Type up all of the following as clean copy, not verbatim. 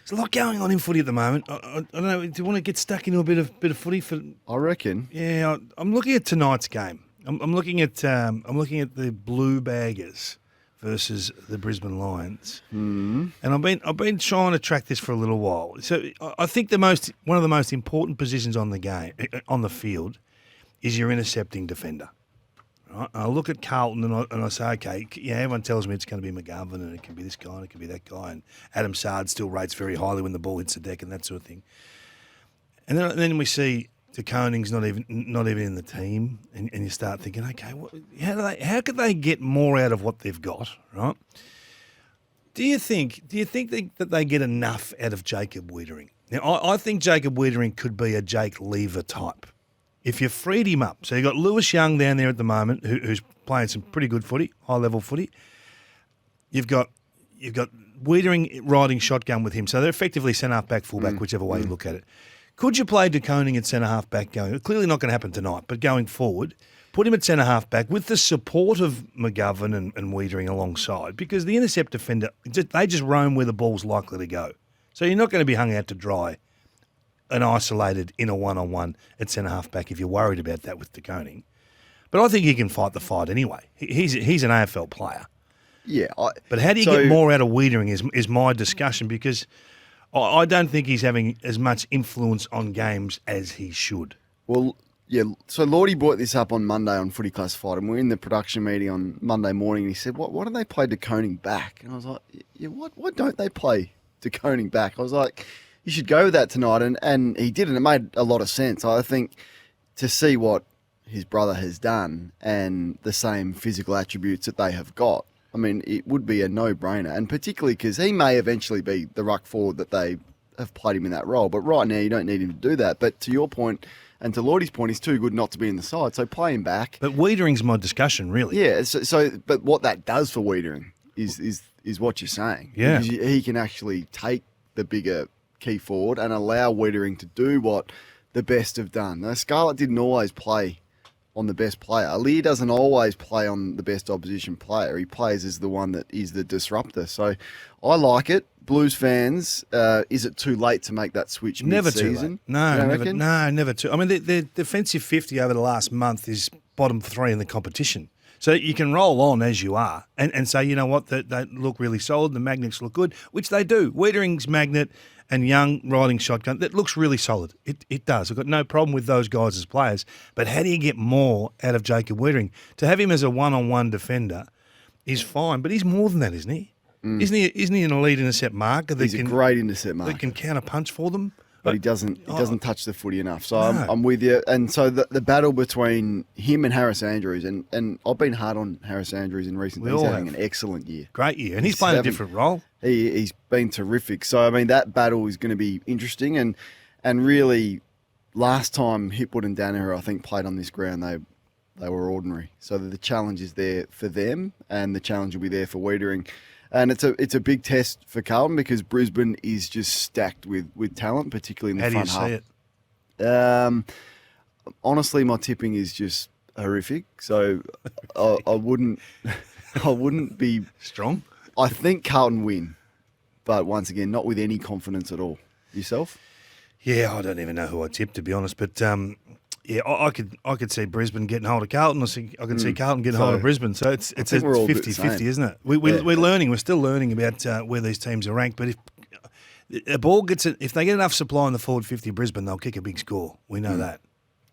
There's a lot going on in footy at the moment. I don't know. Do you want to get stuck into a bit of footy for? I reckon. Yeah, I'm looking at tonight's game. I'm looking at the Blue Baggers versus the Brisbane Lions, and I've been trying to track this for a little while. So I think one of the most important positions on the field is your intercepting defender. Right? I look at Carlton and I say, okay, yeah, everyone tells me it's going to be McGovern and it can be this guy and it can be that guy, and Adam Sard still rates very highly when the ball hits the deck and that sort of thing. And then we see De Koning's not even in the team, and you start thinking, okay, how could they get more out of what they've got, right? Do you think that they get enough out of Jacob Wiedering? Now, I think Jacob Wiedering could be a Jake Lever type. If you freed him up, so you've got Lewis Young down there at the moment, who's playing some pretty good footy, high-level footy. You've got Wiedering riding shotgun with him, so they're effectively centre-half-back, full-back, whichever way you look at it. Could you play De Koning at centre-half-back going? Clearly not going to happen tonight, but going forward, put him at centre-half-back with the support of McGovern and Wiedering alongside, because the intercept defender, they just roam where the ball's likely to go. So you're not going to be hung out to dry and isolated in a one-on-one at centre-half-back if you're worried about that with De Koning. But I think he can fight the fight anyway. He's an AFL player. Yeah. But how do you get more out of Wiedering is my discussion, because I don't think he's having as much influence on games as he should. Well, yeah, so Lordy brought this up on Monday on Footy Classified, and we're in the production meeting on Monday morning, and he said, why don't they play De Koning back? And I was like, yeah, why don't they play De Koning back? I was like, you should go with that tonight, and he did, and it made a lot of sense. I think to see what his brother has done and the same physical attributes that they have got, I mean, it would be a no-brainer, and particularly because he may eventually be the ruck forward that they have played him in that role. But right now, you don't need him to do that. But to your point, and to Lordy's point, he's too good not to be in the side, so play him back. But Wiedering's my discussion, really. Yeah, but what that does for Wiedering is what you're saying. Yeah. Because he can actually take the bigger key forward and allow Wiedering to do what the best have done. Now, Scarlett didn't always play on the best player. Lear doesn't always play on the best opposition player. He plays as the one that is the disruptor. So I like it. Blues fans, is it too late to make that switch mid-season? Never too late. No, never too. I mean, their defensive 50 over the last month is bottom 3 in the competition. So you can roll on as you are and say, you know what, they look really solid, the magnets look good, which they do. Wiedering's magnet and Young riding shotgun, that looks really solid. It does. I've got no problem with those guys as players. But how do you get more out of Jacob Wiedering? To have him as a one-on-one defender is fine, but he's more than that, isn't he? Isn't he an elite intercept marker? He's a great intercept marker. That can counter punch for them? But he doesn't touch the footy enough. So no. I'm with you. And so the battle between him and Harris Andrews, and I've been hard on Harris Andrews in recent days. He's having an excellent year. Great year. And he's playing a different role. He's been terrific. So, I mean, that battle is going to be interesting. And really, last time Hipwood and Danaher, I think, played on this ground, they were ordinary. So the challenge is there for them, and the challenge will be there for Wiedering. And it's a big test for Carlton because Brisbane is just stacked with talent, particularly in the front half. How do you see it? Honestly, my tipping is just horrific. So I wouldn't be strong. I think Carlton win, but once again, not with any confidence at all. Yourself? Yeah, I don't even know who I tipped, to be honest. But yeah, I could see Brisbane getting hold of Carlton. I could see Carlton getting hold of Brisbane. So it's 50-50, isn't it? We're learning. We're still learning about where these teams are ranked. But if a ball if they get enough supply in the forward 50 of Brisbane, they'll kick a big score. We know that.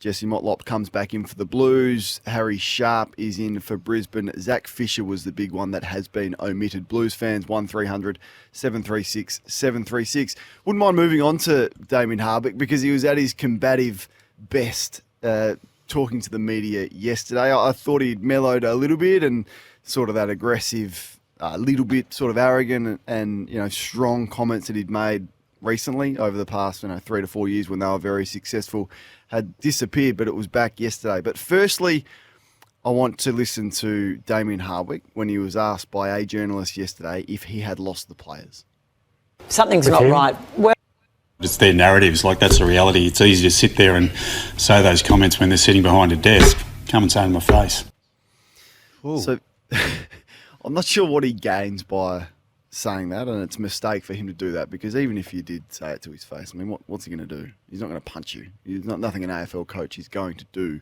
Jesse Motlop comes back in for the Blues. Harry Sharp is in for Brisbane. Zach Fisher was the big one that has been omitted. Blues fans, 1300 736 736. Wouldn't mind moving on to Damien Hardwick because he was at his combative best talking to the media yesterday. I thought he'd mellowed a little bit and sort of that aggressive, little bit sort of arrogant and strong comments that he'd made recently over the past 3 to 4 years when they were very successful had disappeared, but it was back yesterday. But firstly, I want to listen to Damien Hardwick when he was asked by a journalist yesterday if he had lost the players. Something's not right. It's their narratives, like that's the reality. It's easy to sit there and say those comments when they're sitting behind a desk. Come and say it in my face. Ooh. So I'm not sure what he gains by saying that, and it's a mistake for him to do that, because even if you did say it to his face, I mean, what's he going to do? He's not going to punch you. He's nothing an AFL coach is going to do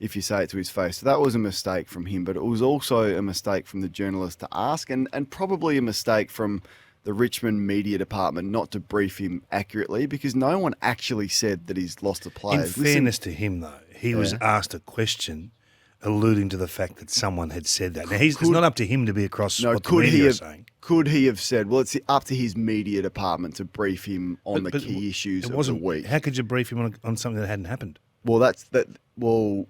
if you say it to his face. So that was a mistake from him, but it was also a mistake from the journalist to ask, and probably a mistake from the Richmond media department not to brief him accurately, because no one actually said that he's lost a player. In fairness to him, though, he was asked a question alluding to the fact that someone had said that. Now, it's not up to him to be across what the media are saying. Could he have said, well, it's up to his media department to brief him on the key issues of the week? How could you brief him on something that hadn't happened? Well,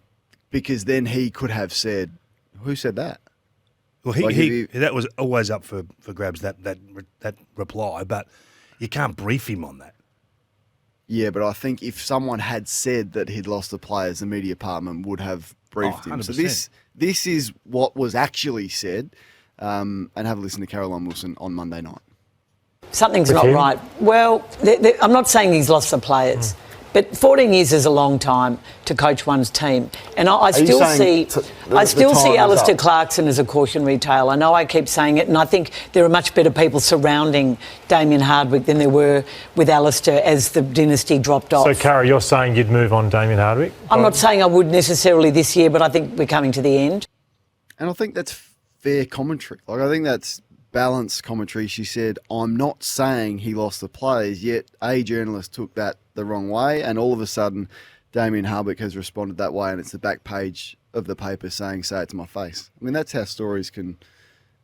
because then he could have said, who said that? Well, that was always up for grabs, that reply, but you can't brief him on that. Yeah, but I think if someone had said that he'd lost the players, the media department would have briefed him. So this is what was actually said, and have a listen to Caroline Wilson on Monday night. Something's not right. Well, I'm not saying he's lost the players, but 14 years is a long time to coach one's team. And I still see Alistair Clarkson as a cautionary tale. I know I keep saying it, and I think there are much better people surrounding Damien Hardwick than there were with Alistair as the dynasty dropped off. So, Cara, you're saying you'd move on Damien Hardwick? I'm not saying I would necessarily this year, but I think we're coming to the end. And I think that's fair commentary. Like, I think that's balanced commentary. She said, I'm not saying he lost the players, yet a journalist took that the wrong way, and all of a sudden Damien Hardwick has responded that way, and it's the back page of the paper saying, say it to my face. I mean, that's how stories can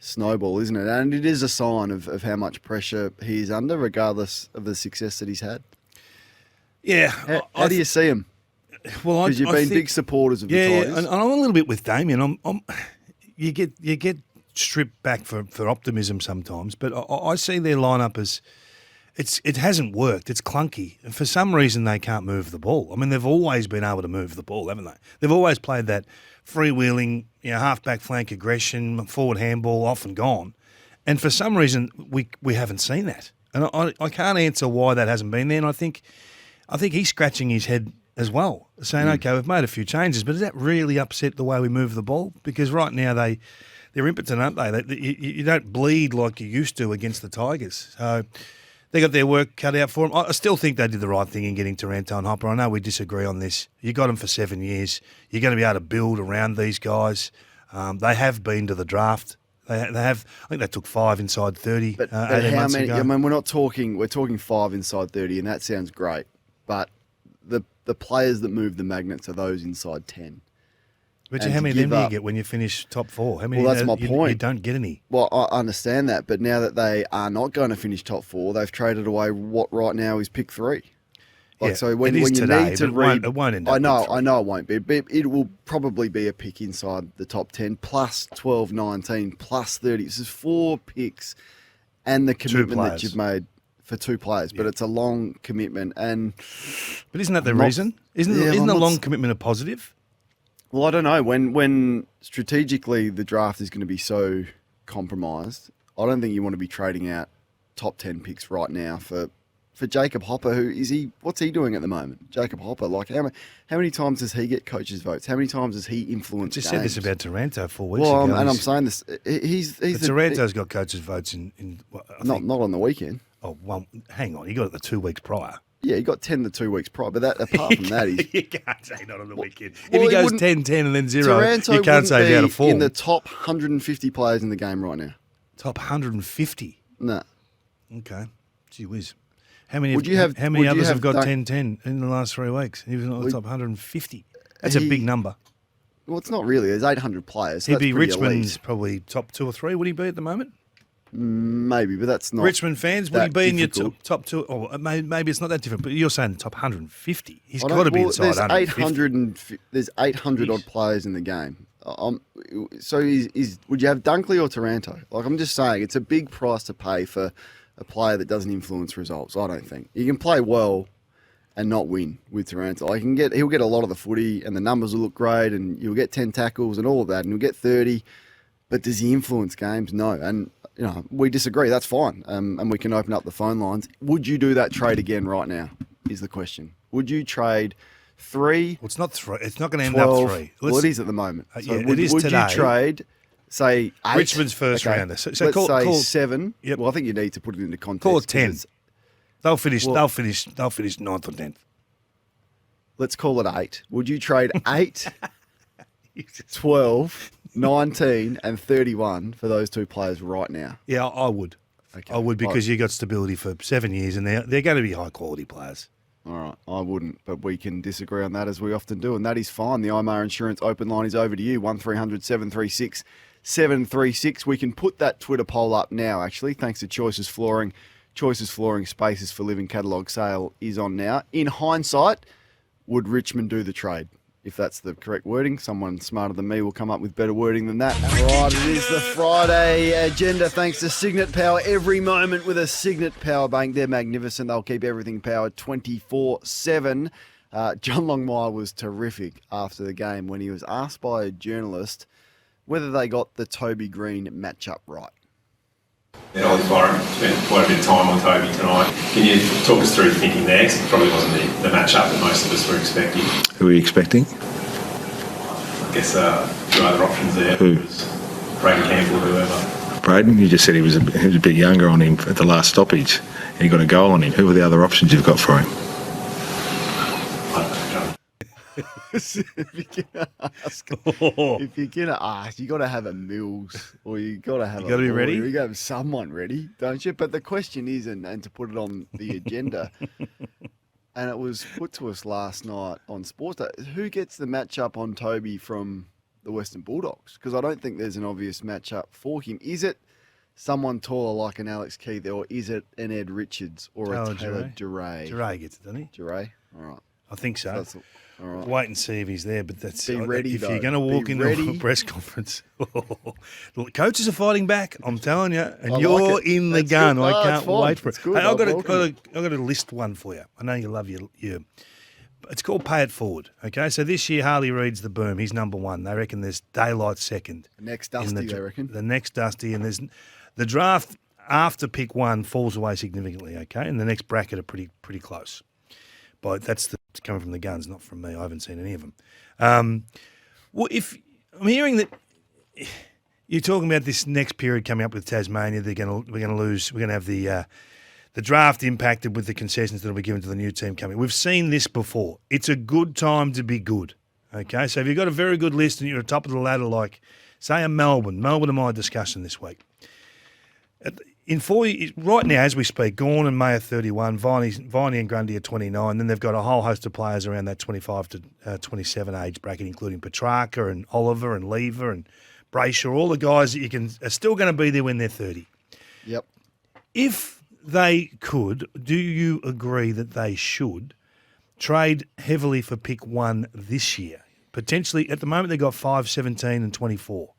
snowball, isn't it? And it is a sign of how much pressure he is under, regardless of the success that he's had. Yeah. How do you see him? Well, because you've been big supporters of the Tigers. Yeah, and I'm a little bit with Damien. You get stripped back for optimism sometimes, but I see their lineup as it hasn't worked. It's clunky. And for some reason, they can't move the ball. I mean, they've always been able to move the ball, haven't they? They've always played that freewheeling, half-back flank aggression, forward handball, off and gone. And for some reason, we haven't seen that. And I can't answer why that hasn't been there. And I think he's scratching his head as well, saying, okay, we've made a few changes, but does that really upset the way we move the ball? Because right now they're impotent, aren't they? You don't bleed like you used to against the Tigers. So they got their work cut out for them. I still think they did the right thing in getting Taranto and Hopper. I know we disagree on this. You got them for 7 years. You're going to be able to build around these guys. They have been to the draft. They have. I think they took 5 inside 30. But 18 how months many? ago. I mean, we're talking 5 inside 30, and that sounds great. But the players that move the magnets are those inside 10. But how many of them do you get when you finish top 4? How many? Well, that's my point. You don't get any. Well, I understand that, but now that they are not going to finish top 4, they've traded away what right now is pick 3. So when you today, need to read, it won't end up. I know it won't be, but it will probably be a pick inside the top 10 plus 12, 19 plus 30. This is 4 picks, and the commitment that you've made for 2 players. But it's a long commitment, but isn't that the reason? Isn't the long commitment a positive? Well, I don't know. When strategically the draft is going to be so compromised, I don't think you want to be trading out top 10 picks right now for Jacob Hopper. What's he doing at the moment? Jacob Hopper, like how many times does he get coaches' votes? How many times does he influence games? I just said this about Taranto 4 weeks ago. And I'm saying this. Taranto's got coaches' votes not on the weekend. Oh, well, hang on. He got it the 2 weeks prior. Yeah, he got 10 the 2 weeks prior. But apart from that, you can't say not on the weekend. If he goes 10-10 and then 0, Taranto you can't say he's out of form. In the top 150 players in the game right now. Top 150? No. Okay. Gee whiz. How many others have got 10-10 in the last 3 weeks? He was not the top 150. That's a big number. Well, it's not really. There's 800 players. So he'd be Richmond's probably top 2 or 3. Would he be at the moment? Maybe, but that's not Richmond fans. Would he be in your top 2? Or maybe it's not that different. But you're saying top 150. He's got to be inside 150. There's 800 odd players in the game. So would you have Dunkley or Taranto? Like, I'm just saying, it's a big price to pay for a player that doesn't influence results. I don't think you can play well and not win with Taranto. He'll get a lot of the footy, and the numbers will look great, and you'll get 10 tackles and all of that, and you'll get 30. But does he influence games? No. And we disagree. That's fine. And we can open up the phone lines. Would you do that trade again right now? Is the question. Would you trade 3? Well, it's not 3. It's not going to end 12, up 3. Well, it is at the moment. It is would today. You trade Say 8. Richmond's first rounder. So let's say 7. Yep. Well, I think you need to put it into context. Call it 10. 'cause They'll finish 9th or 10th. let's call it 8. Would you trade 8, 12, 19 and 31 for those two players right now? Yeah, I would. Okay. I would because you got stability for 7 years and they're going to be high quality players. All right, I wouldn't, but we can disagree on that as we often do, and that is fine. The IMAR Insurance open line is over to you, 1300 736 736. We can put that Twitter poll up now, actually, thanks to Choices Flooring. Choices Flooring Spaces for Living catalogue sale is on now. In hindsight, would Richmond do the trade? If that's the correct wording, someone smarter than me will come up with better wording than that. Right, it is the Friday agenda thanks to Signet Power. Every moment with a Signet Power bank. They're magnificent. They'll keep everything powered 24/7. John Longmire was terrific after the game when he was asked by a journalist whether they got the Toby Green matchup right. Yeah, Ollie Byron spent quite a bit of time on Toby tonight. Can you talk us through your thinking there? 'Cause it probably wasn't the matchup that most of us were expecting. Who are you expecting? I guess two other options there. Who? Braden Campbell, whoever. Braden, you just said he was a bit younger on him at the last stoppage. And he got a goal on him. Who are the other options you've got for him? I don't know, John. If you're gonna ask, you got to have a Mills, or you got to have. You got to be ready. You got to have someone ready, don't you? But the question is, and to put it on the agenda, and it was put to us last night on Sports Day, who gets the matchup on Toby from the Western Bulldogs? Because I don't think there's an obvious matchup for him. Is it someone taller like an Alex Keith, or is it an Ed Richards or a Taylor Duray? Duray gets it, doesn't he? Duray, all right. I think so. That's all right. Wait and see if he's there, but that's Be ready, if though. you're going to walk Be into ready. a press conference. Coaches are fighting back, I'm telling you, and I you're like it. in the That's gun. good. I No, can't it's fine. wait for It's it. good. Hey, I've got welcome to list one for you. I know you love your. It's called Pay It Forward. Okay, so this year Harley Reid's the boom. He's number one. They reckon there's daylight second. Next Dusty, they reckon. The next Dusty, and there's the draft after pick 1 falls away significantly. Okay, and the next bracket are pretty close. But that's coming from the guns, not from me. I haven't seen any of them. Well, if I'm hearing that you're talking about this next period coming up with Tasmania, we're going to lose. We're going to have the draft impacted with the concessions that will be given to the new team coming. We've seen this before. It's a good time to be good. Okay, so if you've got a very good list and you're at the top of the ladder, like say a Melbourne are my discussion this week. Right now, as we speak, Gawn and May are 31, Viney and Grundy are 29. Then they've got a whole host of players around that 25 to 27 age bracket, including Petrarca and Oliver and Lever and Brayshaw, all the guys that are still going to be there when they're 30. Yep. If they could, do you agree that they should trade heavily for pick 1 this year? Potentially, at the moment, they've got 5, 17 and 24.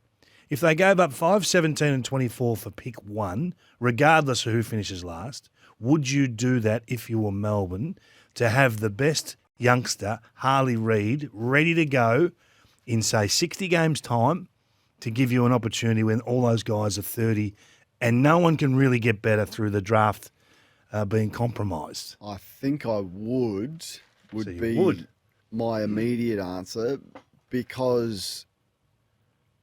If they gave up 5, 17 and 24 for pick 1, regardless of who finishes last, would you do that if you were Melbourne to have the best youngster, Harley Reid, ready to go in, say, 60 games' time to give you an opportunity when all those guys are 30 and no one can really get better through the draft being compromised? I think I would So you be would. my immediate answer because,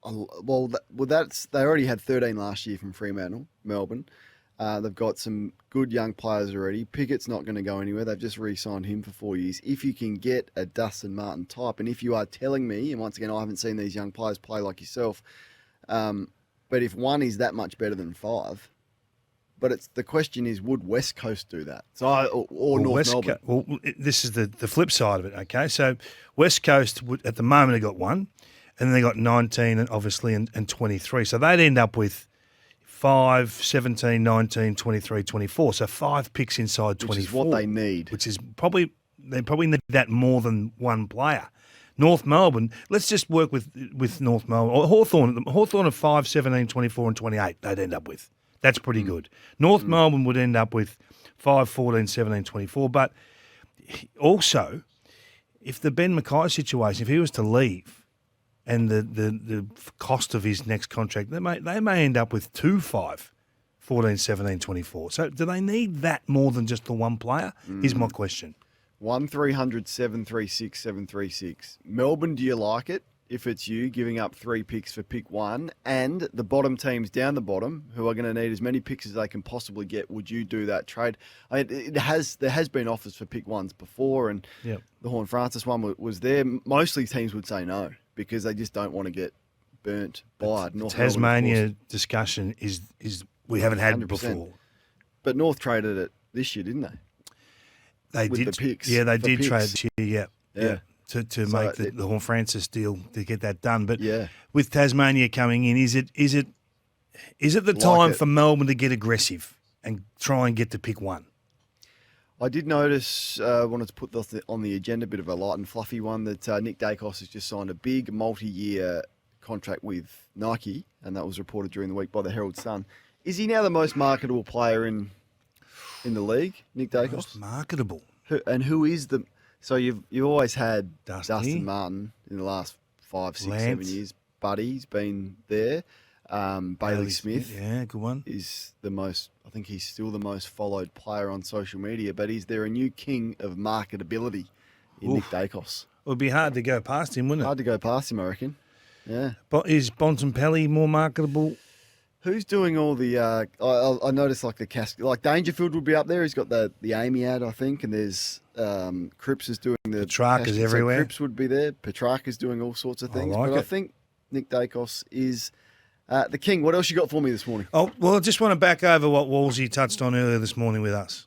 that's they already had 13 last year from Fremantle, Melbourne. They've got some good young players already. Pickett's not going to go anywhere. They've just re-signed him for 4 years. If you can get a Dustin Martin type, and if you are telling me, and once again, I haven't seen these young players play like yourself, but if one is that much better than 5, but the question is, would West Coast do that? Or North Melbourne? This is the flip side of it, okay? So West Coast, at the moment, they got 1, and then they got 19, and obviously, and 23. So they'd end up with 5, 17, 19, 23, 24. So 5 picks inside 24. Which is what they need. Which is they probably need that more than one player. North Melbourne, let's just work with North Melbourne. Or Hawthorn of 5, 17, 24 and 28 they'd end up with. That's pretty good. North Melbourne would end up with 5, 14, 17, 24. But also, if the Ben Mackay situation, if he was to leave, and the cost of his next contract, they may end up with 2, 5, 14, 17, 24. So do they need that more than just the one player? Is my question. 1300 736 736. Melbourne, do you like it? if it's you, giving up 3 picks for pick 1, and the bottom teams down the bottom, who are going to need as many picks as they can possibly get, would you do that trade? There has been offers for pick 1s before, and the Horn Francis one was there. Mostly teams would say no because they just don't want to get burnt by it. Tasmania discussion is we haven't had 100%. before. But North traded it this year, didn't they? They With did. the picks, Yeah, they for did trade picks. this year. Yeah. To So make the Horn Francis deal to get that done. But Yeah. with Tasmania coming in, is it the time for Melbourne to get aggressive and try and get to pick 1? I did notice, wanted to put this on the agenda, a bit of a light and fluffy one, that Nick Dacos has just signed a big multi-year contract with Nike, and that was reported during the week by the Herald Sun. Is he now the most marketable player in the league, Nick Dacos? Most marketable. Who is the... So you've always had Dusty. Dustin Martin in the last 5, 6, Lance. 7 years. Buddy's been there. Bailey Smith Yeah, good one. is the most... I think he's still the most followed player on social media, but is there a new king of marketability in Nick Dacos? It would be hard to go past him, wouldn't it? Hard to go past him, I reckon. Yeah. But is Bontempelli more marketable? Who's doing all the? I noticed like the like Dangerfield would be up there. He's got the Amy ad, I think, and there's Cripps is doing the Petrarca's so everywhere. Cripps would be there. Petrarca's doing all sorts of things. like but I it. think Nick Dacos is the king. What else you got for me this morning? Oh, well, I just want to back over what Wolsey touched on earlier this morning with us.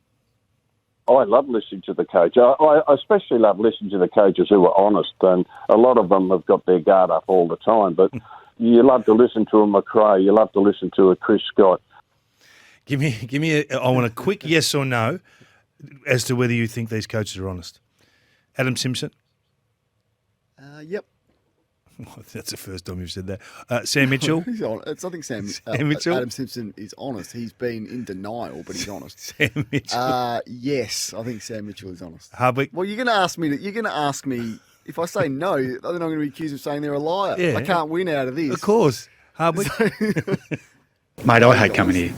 I love listening to the coach. I especially love listening to the coaches who are honest, and a lot of them have got their guard up all the time. But you love to listen to a McRae. You love to listen to a Chris Scott. Give me. I want a quick yes or no as to whether you think these coaches are honest. Adam Simpson. Yep. That's the first time you've said that. Sam Mitchell. He's honest. I think Sam Mitchell? Adam Simpson is honest. He's been in denial, but he's honest. Sam Mitchell. Yes, I think Sam Mitchell is honest. Hardwick. Well, you're going to ask me. If I say no, then I'm going to be accused of saying they're a liar. Yeah. I can't win out of this. Of course. Hardwick. Mate, I hate coming here.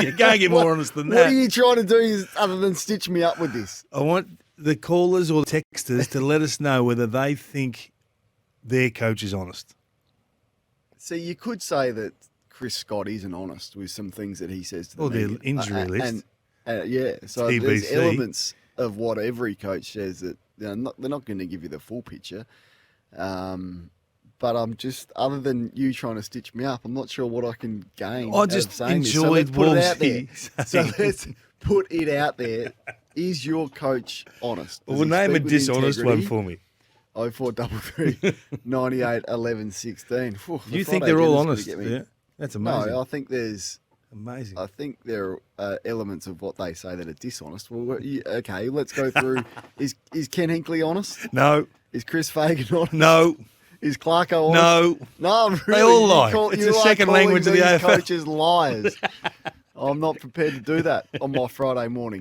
You can't get more honest than What that. are you trying to do other than stitch me up with this? I want the callers or texters to let us know whether they think their coach is honest. See, you could say that Chris Scott isn't honest with some things that he says to the Or their media. injury list. Yeah, so there's TBC. elements of what every coach says that they're not going to give you the full picture. But I'm just, other than you trying to stitch me up, I'm not sure what I can gain. I out just of saying this. enjoyed So let's put it out there. Wolsey So saying- let's put it out there. Is your coach honest? Does Well, he name a speak with dishonest one integrity? for me. 0433 98 11 16. Whew, You the think Friday they're all agenda's honest? gonna get me. Yeah, that's amazing. No, I think there's. Amazing. I think there are elements of what they say that are dishonest. Well, okay, let's go through. Is Ken Hinkley honest? No, Is Chris Fagan honest? no, Is Clarko honest? no. No, really. They all you lie. call- It's you the are second calling language of the these AFL. coaches liars. I'm not prepared to do that on my Friday morning.